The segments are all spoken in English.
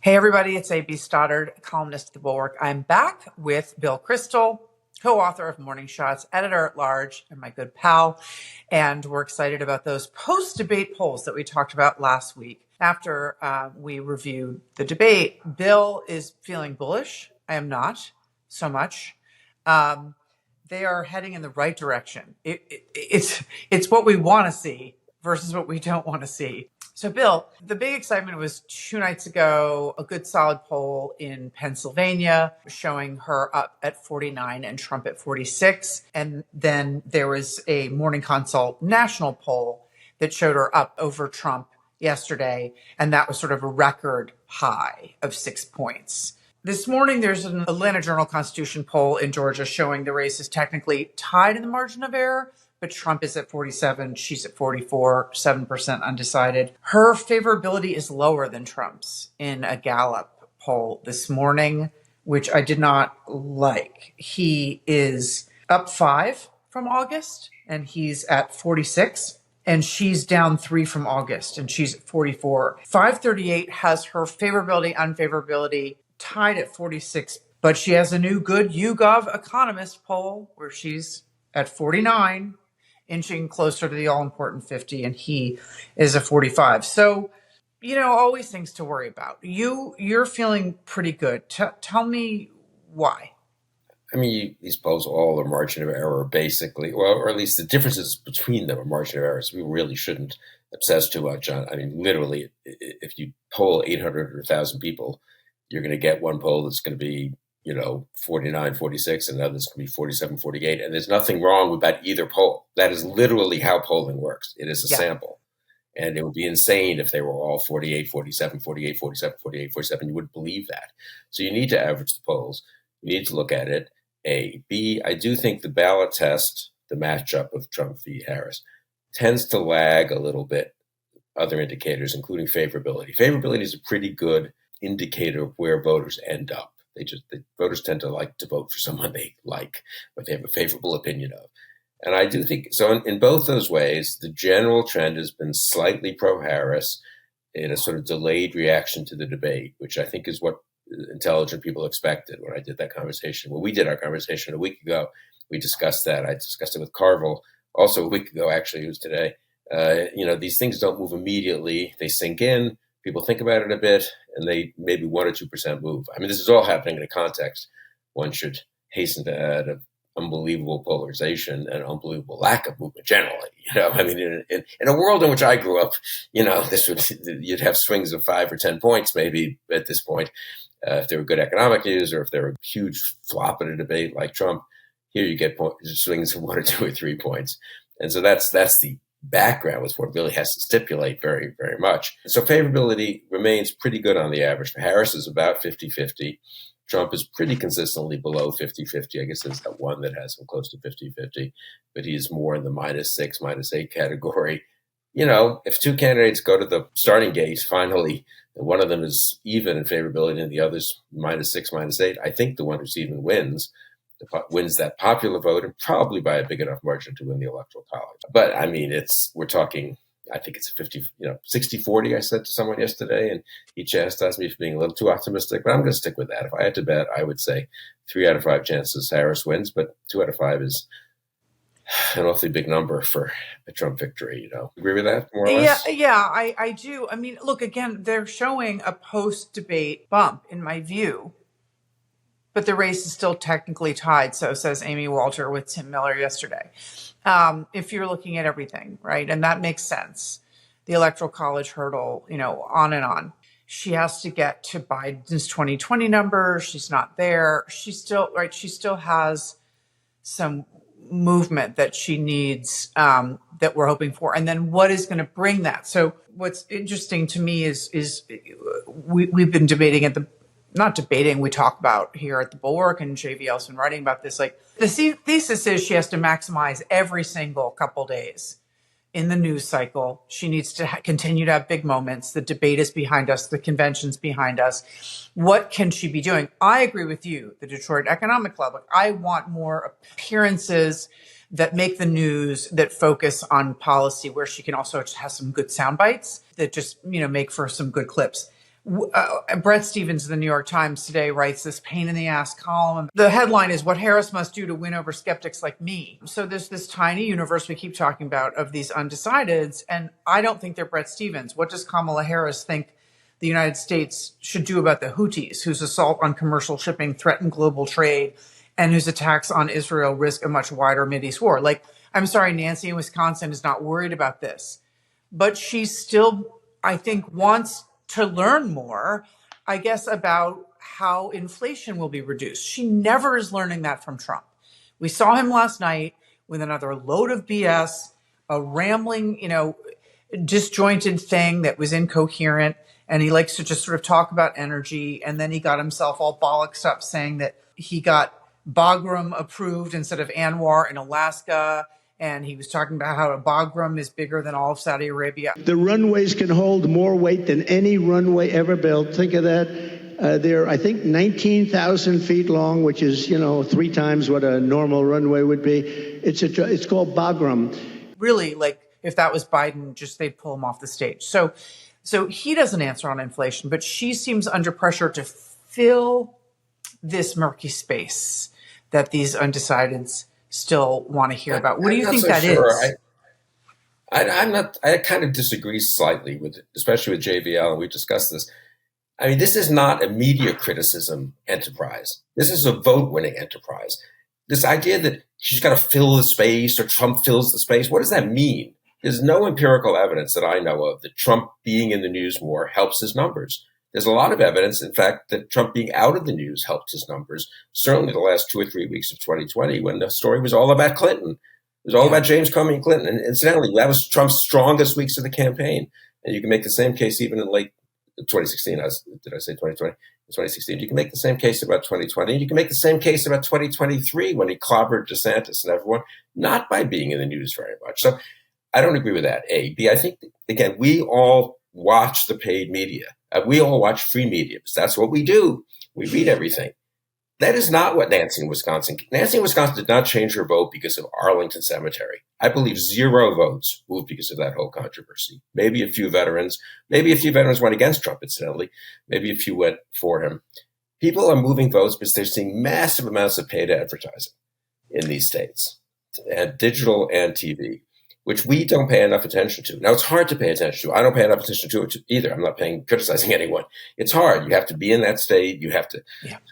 Hey, everybody, it's A.B. Stoddard, columnist at the Bulwark. I'm back with Bill Kristol, co-author of Morning Shots, editor-at-large, and my good pal. And we're excited about those post-debate polls that we talked about last week. After we reviewed the debate, Bill is feeling bullish. I am not so much. They are heading in the right direction. It's what we want to see versus what we don't want to see. So, Bill, the big excitement was 2 nights ago, a good solid poll in Pennsylvania showing her up at 49 and Trump at 46. And then there was a Morning Consult national poll that showed her up over Trump yesterday. And that was sort of a record high of 6 points. This morning, there's an Atlanta Journal-Constitution poll in Georgia showing the race is technically tied in the margin of error, but Trump is at 47, she's at 44, 7% undecided. Her favorability is lower than Trump's in a Gallup poll this morning, which I did not like. He is up 5 from August, and he's at 46. And she's down 3 from August, and she's at 44. 538 has her favorability, unfavorability tied at 46, but she has a new good YouGov Economist poll where she's at 49, inching closer to the all-important 50, and he is at 45. So, always things to worry about. You're feeling pretty good. Tell me why. I mean, these polls all are margin of error, basically, well, or at least the differences between them are margin of error. So we really shouldn't obsess too much on. I mean, literally, if you poll 800 or 1,000 people, you're going to get one poll that's going to be 49, 46, and another that's going to be 47, 48. And there's nothing wrong about either poll. That is literally how polling works. It is a sample. And it would be insane if they were all 48, 47, 48, 47, 48, 47. You wouldn't believe that. So you need to average the polls. You need to look at it. A. B, I do think the ballot test, the matchup of Trump v. Harris, tends to lag a little bit other indicators, including favorability. Favorability is a pretty good indicator of where voters end up. The voters tend to like to vote for someone they like, what they have a favorable opinion of. And I do think, so in both those ways, the general trend has been slightly pro-Harris in a sort of delayed reaction to the debate, which I think is what intelligent people expected when I did that conversation. When we did our conversation a week ago, we discussed that. I discussed it with Carville also a week ago, actually, it was today. These things don't move immediately. They sink in. People think about it a bit, and they maybe 1 or 2% move. I mean, this is all happening in a context. One should hasten to add of unbelievable polarization and unbelievable lack of movement generally. I mean, in a world in which I grew up, you'd have swings of 5 or 10 points maybe at this point. If there were good economic news or if there were a huge flop in a debate like Trump, here you get swings of 1 or 2 or 3 points. And so that's the background with what really has to stipulate very, very much. So favorability remains pretty good on the average. Harris is about 50-50. Trump is pretty consistently below 50-50. I guess there's that one that has him close to 50-50, but he's more in the -6, -8 category. If 2 candidates go to the starting gate, finally, and one of them is even in favorability and the other's -6, -8, I think the one who's even wins that popular vote, and probably by a big enough margin to win the electoral college. But I mean, we're talking, I think it's a 50, 60-40, I said to someone yesterday, and he chastised me for being a little too optimistic, but I'm going to stick with that. If I had to bet, I would say 3 out of 5 chances Harris wins, but 2 out of 5 is an awfully big number for a Trump victory, Agree with that, more or less? Yeah, I do. I mean, look, again, they're showing a post-debate bump, in my view, but the race is still technically tied, so says Amy Walter with Tim Miller yesterday. If you're looking at everything, right? And that makes sense. The electoral college hurdle, on and on. She has to get to Biden's 2020 number. She's not there. She still has some movement that she needs, that we're hoping for. And then what is going to bring that? So what's interesting to me is we've been debating we talk about here at the Bulwark, and JVL's been writing about this. Like, the thesis is she has to maximize every single couple days in the news cycle. She needs to continue to have big moments. The debate is behind us. The convention's behind us. What can she be doing? I agree with you, the Detroit Economic Club. Like, I want more appearances that make the news, that focus on policy, where she can also have some good sound bites that just, make for some good clips. Brett Stevens of the New York Times today writes this pain in the ass column. The headline is "What Harris Must Do to Win Over Skeptics Like Me." So there's this tiny universe we keep talking about of these undecideds, and I don't think they're Brett Stevens. What does Kamala Harris think the United States should do about the Houthis, whose assault on commercial shipping threaten global trade and whose attacks on Israel risk a much wider Mideast war? Like, I'm sorry, Nancy in Wisconsin is not worried about this, but she still, I think, wants to learn more, I guess, about how inflation will be reduced. She never is learning that from Trump. We saw him last night with another load of BS, a rambling, disjointed thing that was incoherent. And he likes to just sort of talk about energy. And then he got himself all bollocksed up saying that he got Bagram approved instead of Anwar in Alaska. And he was talking about how Bagram is bigger than all of Saudi Arabia. The runways can hold more weight than any runway ever built. Think of that. They're, I think, 19,000 feet long, which is, 3 times what a normal runway would be. It's called Bagram. Really, like, if that was Biden, just they'd pull him off the stage. So he doesn't answer on inflation, but she seems under pressure to fill this murky space that these undecideds still want to hear about. What do you think that is? I kind of disagree slightly with, especially with JVL, and we've discussed this. I mean, this is not a media criticism enterprise. This is a vote-winning enterprise. This idea that she's got to fill the space or Trump fills the space, what does that mean? There's no empirical evidence that I know of that Trump being in the news more helps his numbers. There's a lot of evidence, in fact, that Trump being out of the news helped his numbers, certainly the last 2 or 3 weeks of 2020 when the story was all about Clinton. It was all about James Comey and Clinton. And incidentally, that was Trump's strongest weeks of the campaign. And you can make the same case even in late 2016. Did I say 2020? 2016. You can make the same case about 2020. And you can make the same case about 2023 when he clobbered DeSantis and everyone, not by being in the news very much. So I don't agree with that, A. B, I think, again, we all watch the paid media. We all watch free media because that's what we do. We read everything. That is not what Nancy in Wisconsin did not change her vote because of Arlington Cemetery. I believe 0 votes moved because of that whole controversy. Maybe a few veterans. Maybe a few veterans went against Trump, incidentally. Maybe a few went for him. People are moving votes because they're seeing massive amounts of paid advertising in these states, and digital and TV, which we don't pay enough attention to. Now, it's hard to pay attention to. I don't pay enough attention to it either. I'm not criticizing anyone. It's hard. You have to be in that state. You have to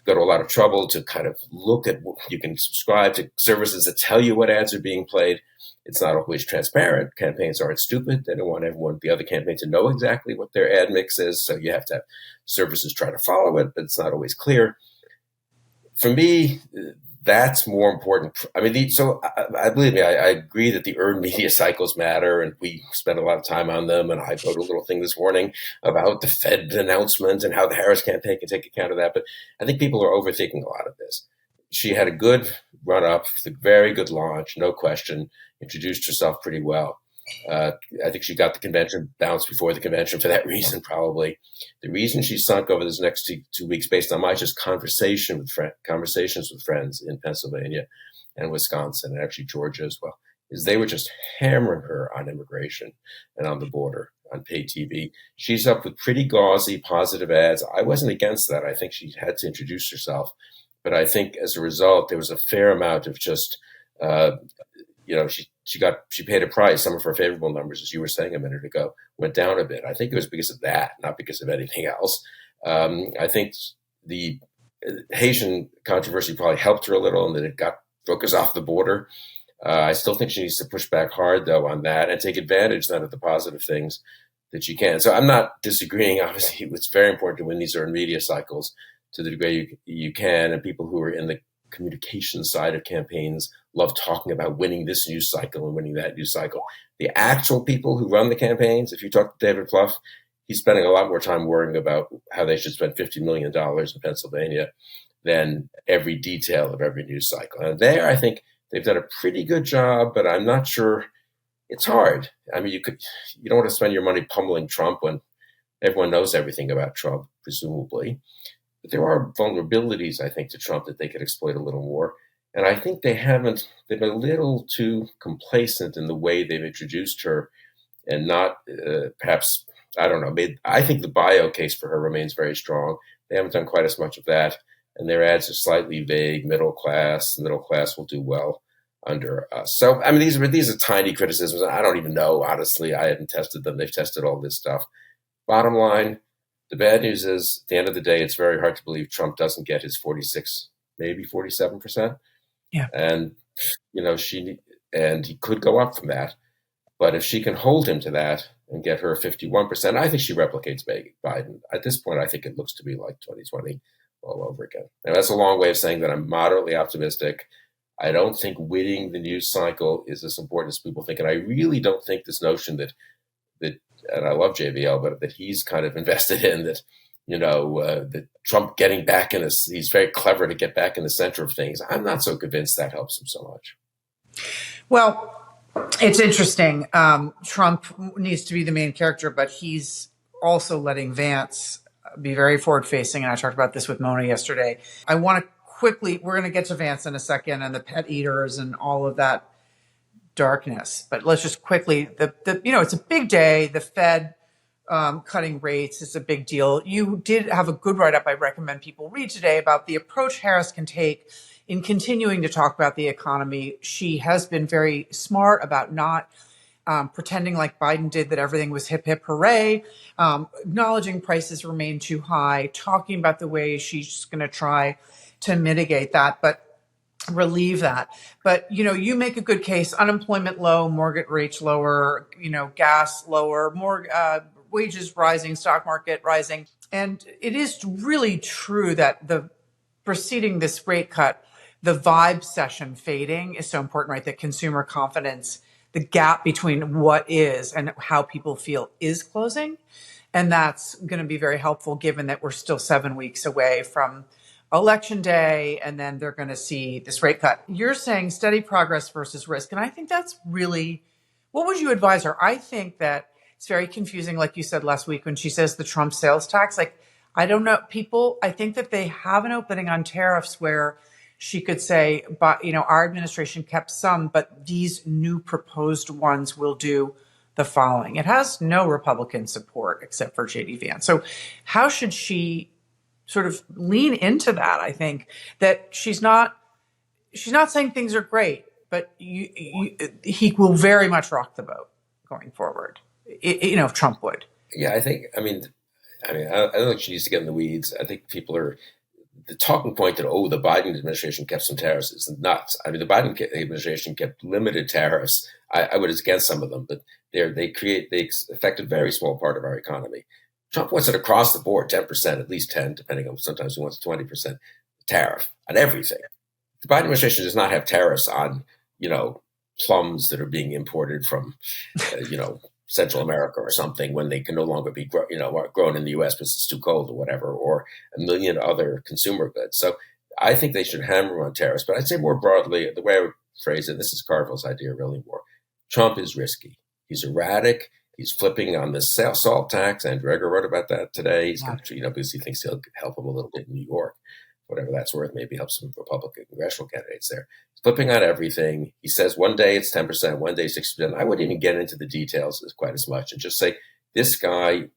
go to a lot of trouble to kind of look at, you can subscribe to services that tell you what ads are being played. It's not always transparent. Campaigns aren't stupid. They don't want the other campaign to know exactly what their ad mix is. So you have to have services try to follow it, but it's not always clear. For me, that's more important. I mean, I believe me, I agree that the earned media cycles matter, and we spend a lot of time on them. And I wrote a little thing this morning about the Fed announcement and how the Harris campaign can take account of that. But I think people are overthinking a lot of this. She had a good run up, a very good launch, no question, introduced herself pretty well. I think she got the convention bounced before the convention for that reason, probably. The reason she sunk over this next 2 weeks, based on my just conversations with friends in Pennsylvania and Wisconsin, and actually Georgia as well, is they were just hammering her on immigration and on the border, on paid TV. She's up with pretty gauzy positive ads. I wasn't against that. I think she had to introduce herself. But I think as a result, there was a fair amount of just, she paid a price. Some of her favorable numbers, as you were saying a minute ago, went down a bit. I think it was because of that, not because of anything else. I think the Haitian controversy probably helped her a little, and that it got focus off the border. I still think she needs to push back hard, though, on that and take advantage then of the positive things that she can. So I'm not disagreeing. Obviously, it's very important to win these earned media cycles to the degree you can, and people who are in the communication side of campaigns love talking about winning this news cycle and winning that news cycle. The actual people who run the campaigns, if you talk to David Plouffe, he's spending a lot more time worrying about how they should spend $50 million in Pennsylvania than every detail of every news cycle. And there, I think they've done a pretty good job, but I'm not sure. It's hard. I mean, you don't want to spend your money pummeling Trump when everyone knows everything about Trump, presumably. But there are vulnerabilities, I think, to Trump that they could exploit a little more. And I think they've been a little too complacent in the way they've introduced her and not perhaps I don't know. I think the bio case for her remains very strong. They haven't done quite as much of that, and their ads are slightly vague. Middle class will do well under us. So, I mean, these are tiny criticisms. I don't even know, honestly. I haven't tested them. They've tested all this stuff. Bottom line, the bad news is, at the end of the day, it's very hard to believe Trump doesn't get his 46, maybe 47%. Yeah. And, he could go up from that. But if she can hold him to that and get her 51%, I think she replicates Biden. At this point, I think it looks to be like 2020 all over again. And that's a long way of saying that I'm moderately optimistic. I don't think winning the news cycle is as important as people think. And I really don't think this notion that and I love JVL, but that he's kind of invested in that, that Trump getting back in this, he's very clever to get back in the center of things. I'm not so convinced that helps him so much. Well, it's interesting. Trump needs to be the main character, but he's also letting Vance be very forward-facing. And I talked about this with Mona yesterday. I want to quickly, we're going to get to Vance in a second and the pet eaters and all of that darkness. But let's just quickly, it's a big day. The Fed cutting rates is a big deal. You did have a good write-up I recommend people read today about the approach Harris can take in continuing to talk about the economy. She has been very smart about not pretending like Biden did that everything was hip, hip, hooray, acknowledging prices remain too high, talking about the way she's going to try to mitigate that, but relieve that. But, you make a good case, unemployment low, mortgage rates lower, gas lower, more wages rising, stock market rising. And it is really true that preceding this rate cut, the vibe session fading is so important, right? That consumer confidence, the gap between what is and how people feel is closing. And that's going to be very helpful given that we're still 7 weeks away from Election Day, and then they're going to see this rate cut. You're saying steady progress versus risk. And I think that's really, what would you advise her? I think that it's very confusing, like you said last week when she says the Trump sales tax. Like, I don't know, I think that they have an opening on tariffs where she could say, but, our administration kept some, but these new proposed ones will do the following. It has no Republican support except for JD Vance. So how should she sort of lean into that? I think that she's not saying things are great, but he will very much rock the boat going forward. If Trump would. Yeah, I don't think she needs to get in the weeds. I think the talking point that, the Biden administration kept some tariffs is nuts. I mean, the Biden administration kept limited tariffs. I would against some of them, but they affect a very small part of our economy. Trump wants it across the board, 10%, at least 10, depending on, sometimes he wants 20% tariff on everything. The Biden administration does not have tariffs on, plums that are being imported from, Central America or something when they can no longer be, grown in the U.S. because it's too cold or whatever, or a million other consumer goods. So I think they should hammer on tariffs. But I'd say more broadly, the way I would phrase it, this is Carville's idea really more, Trump is risky. He's erratic. He's flipping on the salt tax. Andrew Egger wrote about that today. He's going to, because he thinks he'll help him a little bit in New York, whatever that's worth. Maybe help some Republican congressional candidates there. He's flipping on everything. He says one day it's 10%, one day 6%. I wouldn't even get into the details quite as much and just say, this guy,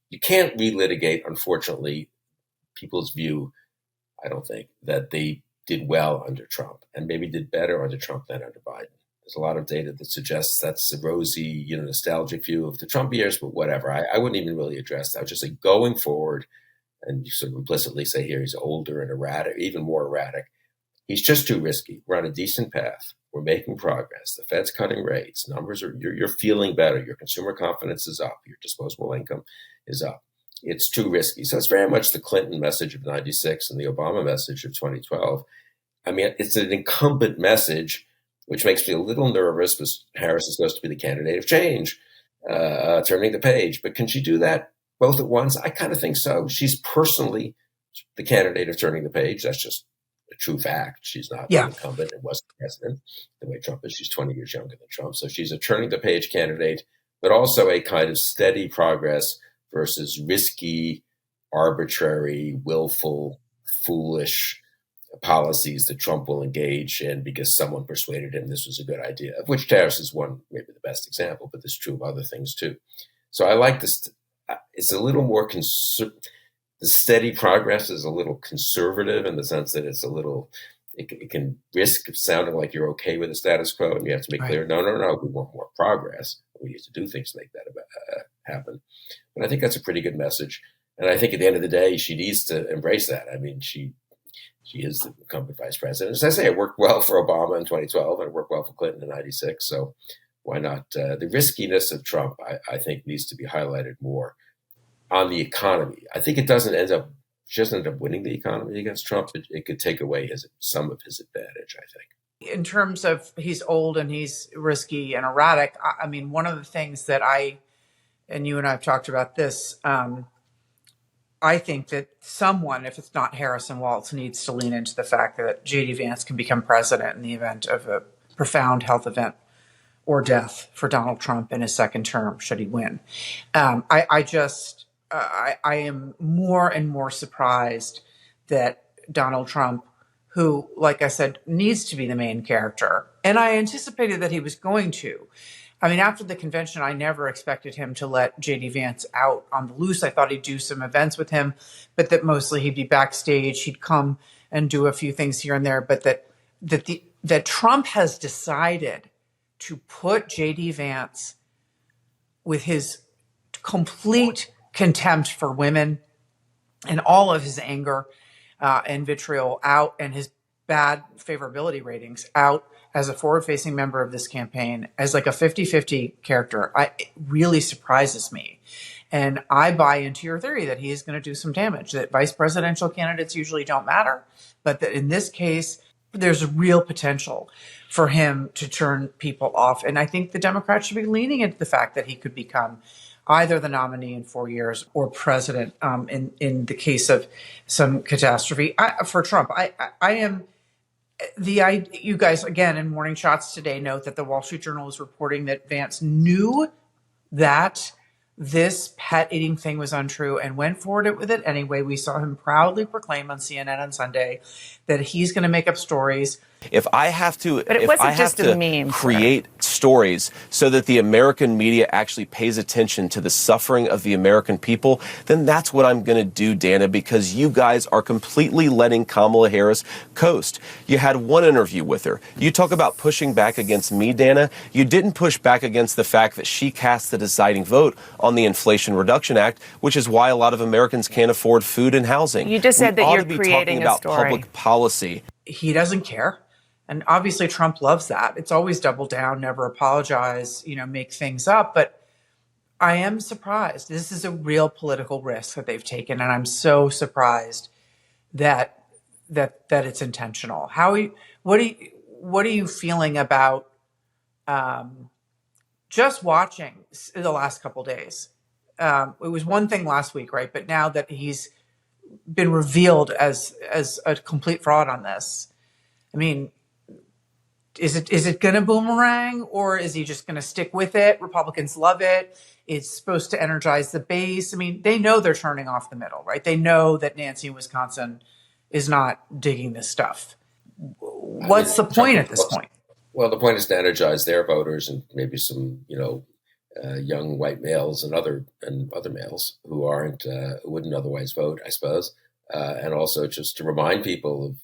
you can't relitigate, unfortunately, people's view, I don't think, that they did well under Trump and maybe did better under Trump than under Biden. There's a lot of data that suggests that's a rosy, nostalgic view of the Trump years, but whatever. I wouldn't even really address that. I would just say going forward, and you sort of implicitly say here he's older and erratic, even more erratic. He's just too risky. We're on a decent path. We're making progress. The Fed's cutting rates. Numbers are, you're feeling better. Your consumer confidence is up. Your disposable income is up. It's too risky. So it's very much the Clinton message of 96 and the Obama message of 2012. I mean, it's an incumbent message, which makes me a little nervous because Harris is supposed to be the candidate of change, turning the page. But can she do that both at once? I kind of think so. She's personally the candidate of turning the page. That's just a true fact. She's not the incumbent and wasn't president the way Trump is. She's 20 years younger than Trump. So she's a turning the page candidate, but also a kind of steady progress versus risky, arbitrary, willful, foolish policies that Trump will engage in because someone persuaded him this was a good idea, of which tariffs is one, maybe the best example, but this is true of other things too. So I like this. it's a little more the steady progress is a little conservative in the sense that it's a little, it can risk sounding like you're okay with the status quo, and you have to make clear, no, we want more progress. We need to do things to make that happen. But I think that's a pretty good message. And I think at the end of the day, she needs to embrace that. I mean, she is the incumbent vice president. As I say, it worked well for Obama in 2012 and it worked well for Clinton in 96. So why not? The riskiness of Trump, I think, needs to be highlighted more on the economy. I think it doesn't end up winning the economy against Trump. It could take away some of his advantage, I think. In terms of he's old and he's risky and erratic, I mean, one of the things that and you and I have talked about this, I think that someone, if it's not Harrison Walz, needs to lean into the fact that JD Vance can become president in the event of a profound health event or death for Donald Trump in his second term, should he win. I am more and more surprised that Donald Trump, who, like I said, needs to be the main character, and I anticipated that he was going to. I mean, after the convention, I never expected him to let JD Vance out on the loose. I thought he'd do some events with him, but that mostly he'd be backstage. He'd come and do a few things here and there, but that Trump has decided to put JD Vance, with his complete contempt for women and all of his anger and vitriol out, and his bad favorability ratings out, as a forward-facing member of this campaign, as like a 50-50 character. It really surprises me. And I buy into your theory that he is going to do some damage, that vice presidential candidates usually don't matter, but that in this case, there's a real potential for him to turn people off. And I think the Democrats should be leaning into the fact that he could become either the nominee in 4 years or president in the case of some catastrophe. For Trump, I am... You guys, again, in Morning Shots today, note that the Wall Street Journal is reporting that Vance knew that this pet eating thing was untrue and went forward with it anyway. We saw him proudly proclaim on CNN on Sunday that he's going to make up stories. If I have to, but it wasn't just a meme, create stories so that the American media actually pays attention to the suffering of the American people, then that's what I'm going to do, Dana, because you guys are completely letting Kamala Harris coast. You had one interview with her. You talk about pushing back against me, Dana. You didn't push back against the fact that she cast the deciding vote on the Inflation Reduction Act, which is why a lot of Americans can't afford food and housing. You just said that you're creating a story. Public policy. He doesn't care. And obviously Trump loves that. It's always double down, never apologize, make things up. But I am surprised. This is a real political risk that they've taken. And I'm so surprised that it's intentional. What are you feeling about just watching the last couple of days? It was one thing last week, right? But now that he's been revealed as a complete fraud on this, I mean, is it going to boomerang, or is he just going to stick with it? Republicans love it. It's supposed to energize the base. I mean, they know they're turning off the middle, right? They know that Nancy in Wisconsin is not digging this stuff. What's the point at this point? Well, the point is to energize their voters and maybe some, young white males and other males who wouldn't otherwise vote, I suppose, and also just to remind people of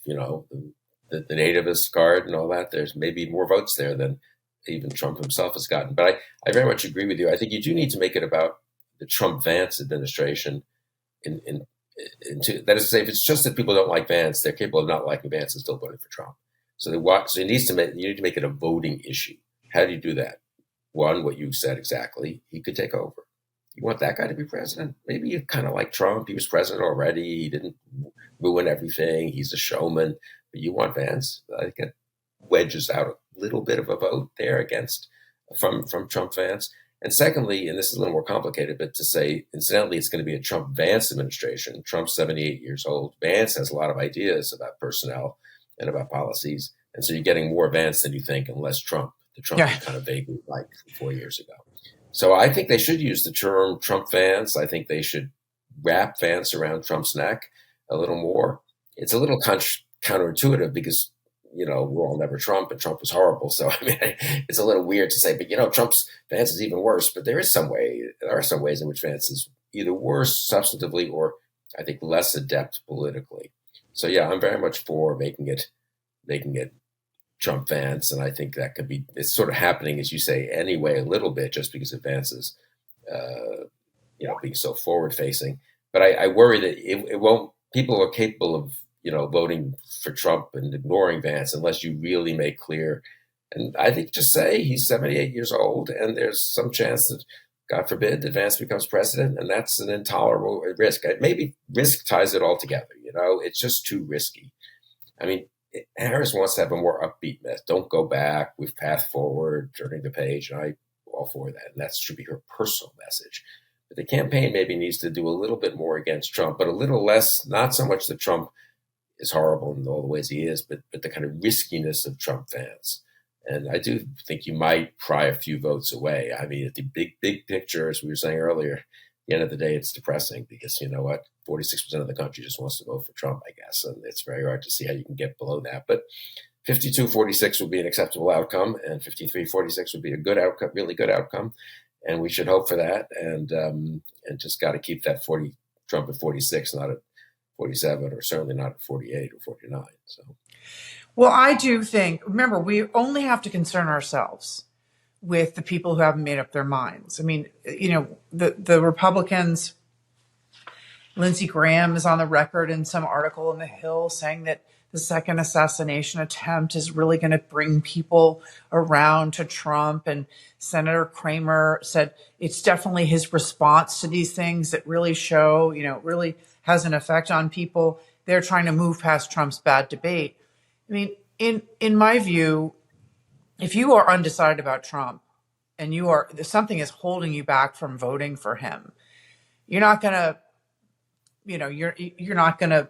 the nativist card and all that. There's maybe more votes there than even Trump himself has gotten. But I very much agree with you. I think you do need to make it about the Trump-Vance administration. That is to say, if it's just that people don't like Vance, they're capable of not liking Vance and still voting for Trump. So you need to make it a voting issue. How do you do that? One, what you said exactly, he could take over. You want that guy to be president? Maybe you kind of like Trump. He was president already. He didn't ruin everything. He's a showman. But you want Vance. I think it wedges out a little bit of a vote there from Trump-Vance. And secondly, and this is a little more complicated, but to say, incidentally, it's going to be a Trump-Vance administration. Trump's 78 years old. Vance has a lot of ideas about personnel and about policies. And so you're getting more Vance than you think and less Trump. The Trump you kind of vaguely liked 4 years ago. So I think they should use the term Trump-Vance. I think they should wrap Vance around Trump's neck a little more. It's a little counterintuitive because, we're all never Trump and Trump was horrible. So, I mean, it's a little weird to say, but, Vance is even worse. But there are some ways in which Vance is either worse substantively or I think less adept politically. So yeah, I'm very much for making it Trump Vance, and I think that could be, it's sort of happening, as you say, anyway, a little bit, just because of Vance's, being so forward facing. But I worry that it won't. People are capable of voting for Trump and ignoring Vance unless you really make clear. And I think just say he's 78 years old, and there's some chance that, God forbid, that Vance becomes president, and that's an intolerable risk. Maybe risk ties it all together. It's just too risky. I mean, Harris wants to have a more upbeat message. Don't go back. We've path forward, turning the page, and I'm all for that. And that should be her personal message. But the campaign maybe needs to do a little bit more against Trump, but a little less, not so much that Trump is horrible in all the ways he is, but the kind of riskiness of Trump Vance. And I do think you might pry a few votes away. I mean, at the big picture, as we were saying earlier, at the end of the day, it's depressing because you know what? 46% of the country just wants to vote for Trump, I guess. And it's very hard to see how you can get below that. But 52-46 would be an acceptable outcome, and 53-46 would be a good outcome, really good outcome. And we should hope for that. And just got to keep that Trump at 46, not at 47, or certainly not at 48 or 49. So. Well, I do think, remember, we only have to concern ourselves with the people who haven't made up their minds. I mean, the Republicans, Lindsey Graham is on the record in some article in The Hill saying that the second assassination attempt is really going to bring people around to Trump. And Senator Kramer said it's definitely his response to these things that really show, really has an effect on people. They're trying to move past Trump's bad debate. I mean, in my view, if you are undecided about Trump and something is holding you back from voting for him, you're not going to, you're not going to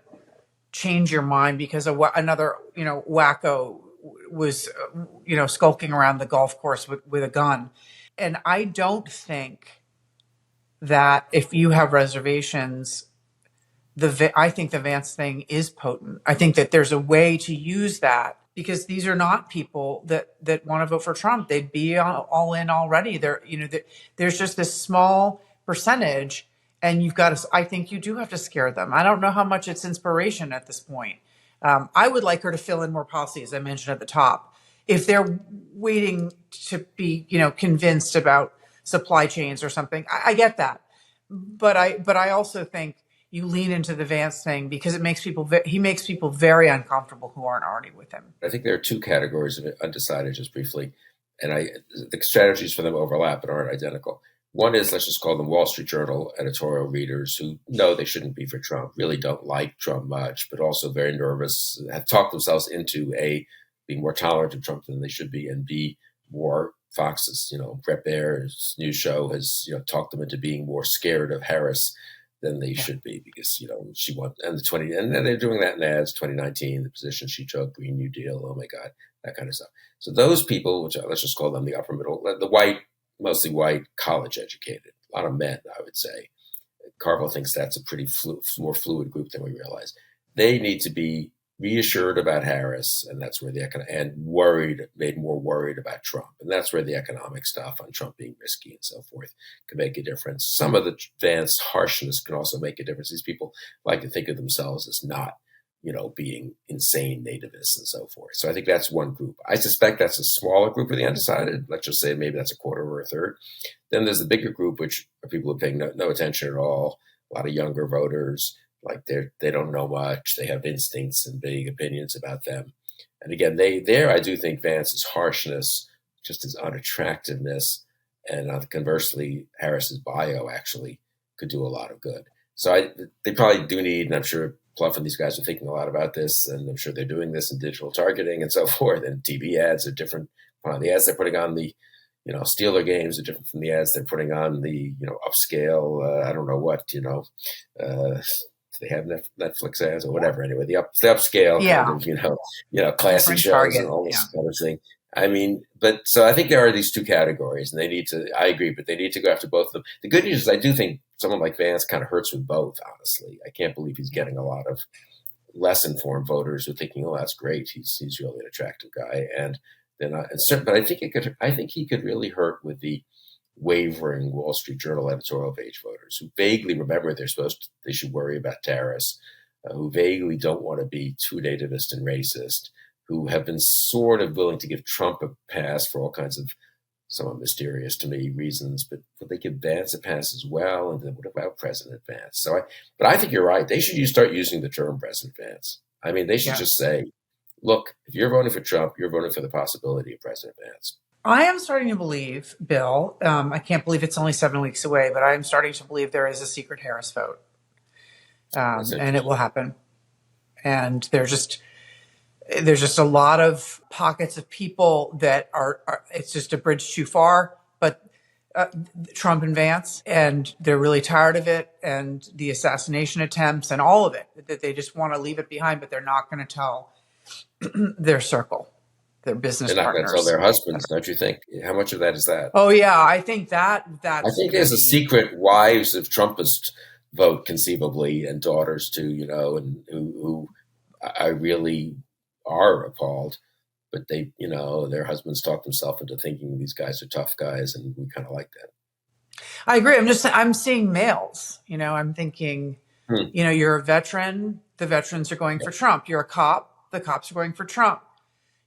change your mind because of another, wacko was, skulking around the golf course with a gun. And I don't think that if you have reservations, I think the Vance thing is potent. I think that there's a way to use that because these are not people that want to vote for Trump. They'd be all in already. There's just this small percentage, and I think you do have to scare them. I don't know how much it's inspiration at this point. I would like her to fill in more policy, as I mentioned at the top. If they're waiting to be, convinced about supply chains or something, I get that. But I also think you lean into the Vance thing because he makes people very uncomfortable who aren't already with him. I think there are two categories of undecided, just briefly, and the strategies for them overlap but aren't identical. One is, let's just call them Wall Street Journal editorial readers who know they shouldn't be for Trump, really don't like Trump much, but also very nervous, have talked themselves into A, being more tolerant of Trump than they should be, and B, more Fox's, Bret Baier's news show has, talked them into being more scared of Harris than they should be because, she won, and then they're doing that in ads, 2019, the position she took, Green New Deal, oh my God, that kind of stuff. So those people, which let's just call them the upper middle, mostly white, college educated, a lot of men, I would say. Carville thinks that's a pretty more fluid group than we realize. They need to be reassured about Harris, and that's where made more worried about Trump. And that's where the economic stuff on Trump being risky and so forth can make a difference. Some of the Vance harshness can also make a difference. These people like to think of themselves as not, being insane nativists and so forth. So I think that's one group. I suspect that's a smaller group of the undecided. Let's just say maybe that's a quarter or a third. Then there's the bigger group, which are people who are paying no attention at all, a lot of younger voters. Like they don't know much. They have instincts and big opinions about them. And again, I do think Vance's harshness, just his unattractiveness, and conversely, Harris's bio actually could do a lot of good. So they probably do need, and I'm sure Pluff and these guys are thinking a lot about this, and I'm sure they're doing this in digital targeting and so forth. And TV ads are different. The ads they're putting on the, Steeler games are different from the ads they're putting on the, upscale, I don't know what, they have Netflix ads or whatever. Anyway, the upscale kind of, classy Different shows target, and all this kind of thing. I mean, so I think there are these two categories, and I agree, but they need to go after both of them. The good news is I do think someone like Vance kind of hurts with both, honestly. I can't believe he's getting a lot of less informed voters who are thinking, oh, that's great. He's really an attractive guy. And they're not, but I think he could really hurt with the wavering Wall Street Journal editorial page voters who vaguely remember they should worry about terrorists, who vaguely don't want to be too nativist and racist, who have been sort of willing to give Trump a pass for all kinds of somewhat mysterious to me reasons, but they give Vance a pass as well. And then what about President Vance? But I think you're right. They should start using the term President Vance. I mean, they should just say, look, if you're voting for Trump, you're voting for the possibility of President Vance. I am starting to believe, Bill, I can't believe it's only 7 weeks away, but I'm starting to believe there is a secret Harris vote. And it will happen. And there's just a lot of pockets of people that are it's just a bridge too far, but Trump and Vance, and they're really tired of it and the assassination attempts and all of it, that they just want to leave it behind, but they're not going to tell their circle, their business partners. They're not going to tell their husbands, don't you think? How much of that is that? Oh, yeah, I think that's I think there's a secret wives of Trumpist vote conceivably, and daughters too, and who I really are appalled, but they, their husbands talk themselves into thinking these guys are tough guys, and we kind of like that. I agree. I'm seeing males, I'm thinking, you're a veteran. The veterans are going for Trump. You're a cop. The cops are going for Trump.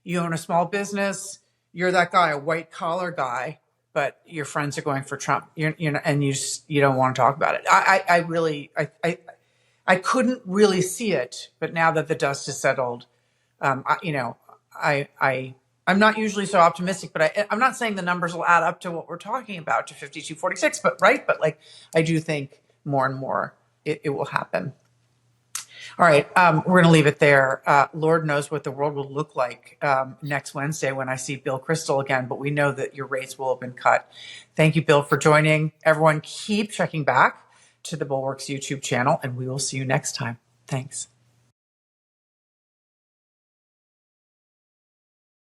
You own a small business. You're that guy, a white collar guy, but your friends are going for Trump. And you don't want to talk about it. I couldn't really see it, but now that the dust has settled, I'm not usually so optimistic, but I'm not saying the numbers will add up to what we're talking about, to 52-46, but I do think more and more it will happen. All right, we're going to leave it there. Lord knows what the world will look like next Wednesday when I see Bill Kristol again, but we know that your rates will have been cut. Thank you, Bill, for joining. Everyone, keep checking back to the Bulwark's YouTube channel, and we will see you next time. Thanks.